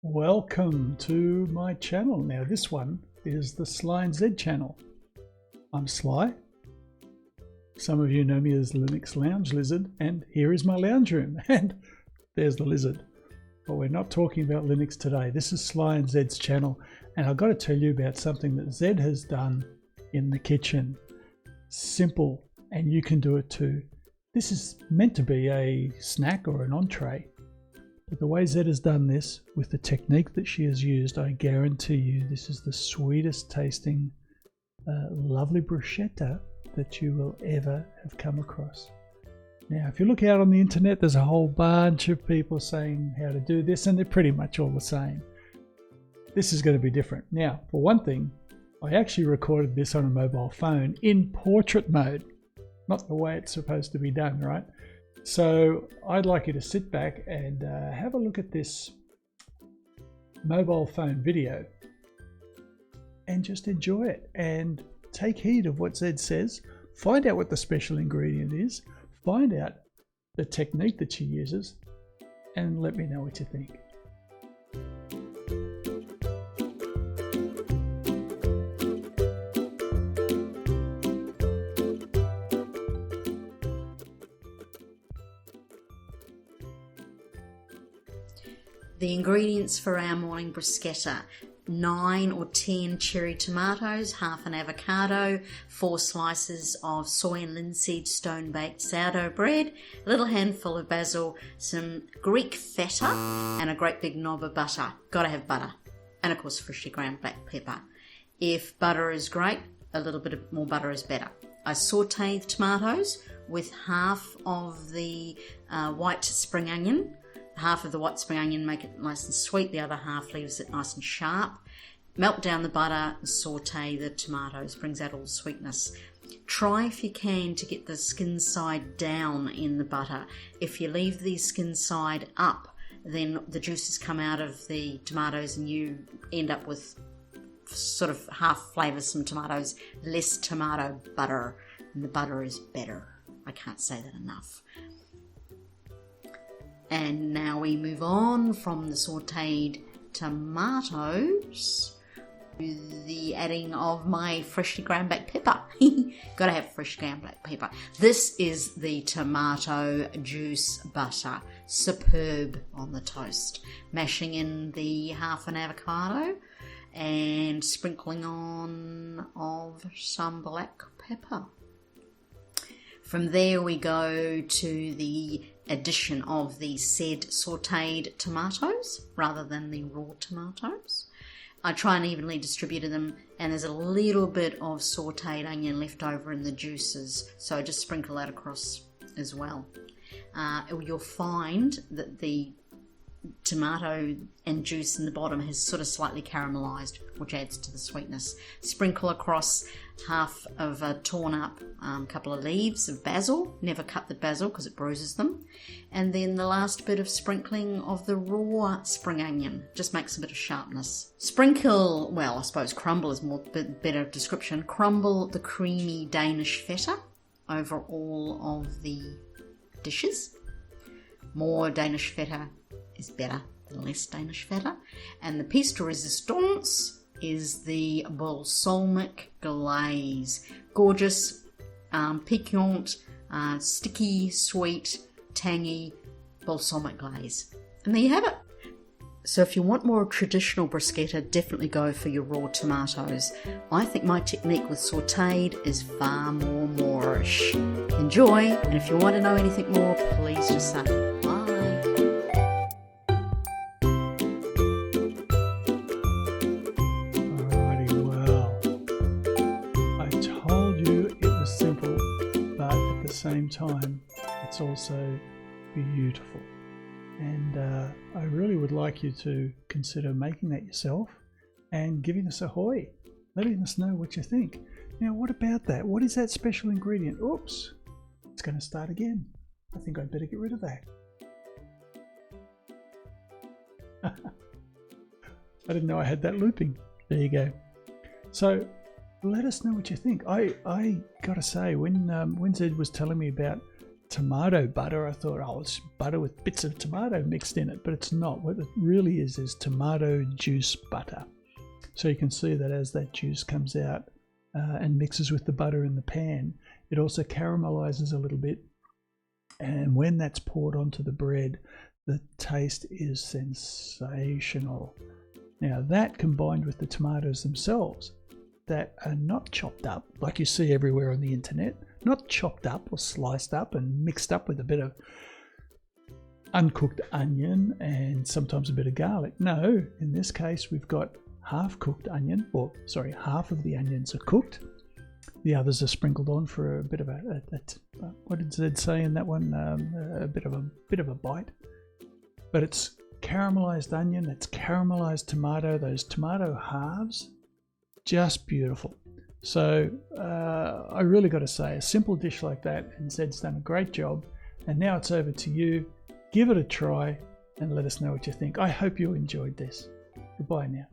Welcome to my channel. Now this one is the Sly and Z channel. I'm Sly. Some of you know me as Linux Lounge Lizard, and here is my lounge room, and there's the lizard. But we're not talking about Linux today. This is Sly and Z's channel, and I've got to tell you about something that Zed has done in the kitchen. Simple, and you can do it too. This is meant to be a snack or an entree. But the way Zed has done this, with the technique that she has used, I guarantee you this is the sweetest tasting, lovely bruschetta that you will ever have come across. Now, if you look out on the internet, there's a whole bunch of people saying how to do this, and they're pretty much all the same. This is going to be different. Now, for one thing, I actually recorded this on a mobile phone in portrait mode. Not the way it's supposed to be done, right? So I'd like you to sit back and have a look at this mobile phone video and just enjoy it and take heed of what Zed says. Find out what the special ingredient is, find out the technique that she uses, and let me know what you think. The ingredients for our morning bruschetta: 9 or 10 cherry tomatoes, half an avocado, 4 slices of soy and linseed stone-baked sourdough bread, a little handful of basil, some Greek feta, and a great big knob of butter. Gotta have butter. And of course freshly ground black pepper. If butter is great, a little bit more butter is better. I sautéed tomatoes with half of the white spring onion. Half of the white spring onion, make it nice and sweet. The other half leaves it nice and sharp. Melt down the butter and saute the tomatoes. Brings out all the sweetness. Try if you can to get the skin side down in the butter. If you leave the skin side up, then the juices come out of the tomatoes and you end up with sort of half flavoursome tomatoes, less tomato butter, and the butter is better. I can't say that enough. And now we move on from the sautéed tomatoes to the adding of my freshly ground black pepper. Gotta have fresh ground black pepper. This is the tomato juice butter. Superb on the toast. Mashing in the half an avocado and sprinkling on of some black pepper. From there we go to the addition of the said sautéed tomatoes rather than the raw tomatoes. I try and evenly distribute them, and there's a little bit of sautéed onion left over in the juices, so I just sprinkle that across as well. You'll find that the tomato and juice in the bottom has sort of slightly caramelized, which adds to the sweetness. Sprinkle across half of a torn up couple of leaves of basil. Never cut the basil because it bruises them. And then the last bit of sprinkling of the raw spring onion. Just makes a bit of sharpness. Sprinkle, well, I suppose crumble is more better description. Crumble the creamy Danish feta over all of the dishes. More Danish feta is better than less Danish feta. And the piece de resistance is the balsamic glaze. Gorgeous, piquant, sticky, sweet, tangy balsamic glaze. And there you have it. So if you want more traditional bruschetta, definitely go for your raw tomatoes. I think my technique with sautéed is far more moreish. Enjoy, and if you want to know anything more, please just say bye. Same time, it's also beautiful, and I really would like you to consider making that yourself and giving us a hoy, letting us know what you think. Now, what about that? What is that special ingredient? Oops, it's going to start again. I think I'd better get rid of that. I didn't know I had that looping. There you go. So let us know what you think. I gotta say, when Zed was telling me about tomato butter. I thought, oh, it's butter with bits of tomato mixed in it, but it's not. What it really is tomato juice butter. So you can see that as that juice comes out and mixes with the butter in the pan, it also caramelizes a little bit. And when that's poured onto the bread, the taste is sensational. Now that combined with the tomatoes themselves that are not chopped up like you see everywhere on the internet, not chopped up or sliced up and mixed up with a bit of uncooked onion and sometimes a bit of garlic. No, in this case we've got half cooked onion, or sorry, half of the onions are cooked. The others are sprinkled on for a bit of what did Zed say in that one? A bit of a bite. But it's caramelized onion, it's caramelized tomato, those tomato halves, just beautiful. So I really got to say, a simple dish like that, and Zed's done a great job. And now it's over to you. Give it a try and let us know what you think. I hope you enjoyed this. Goodbye now.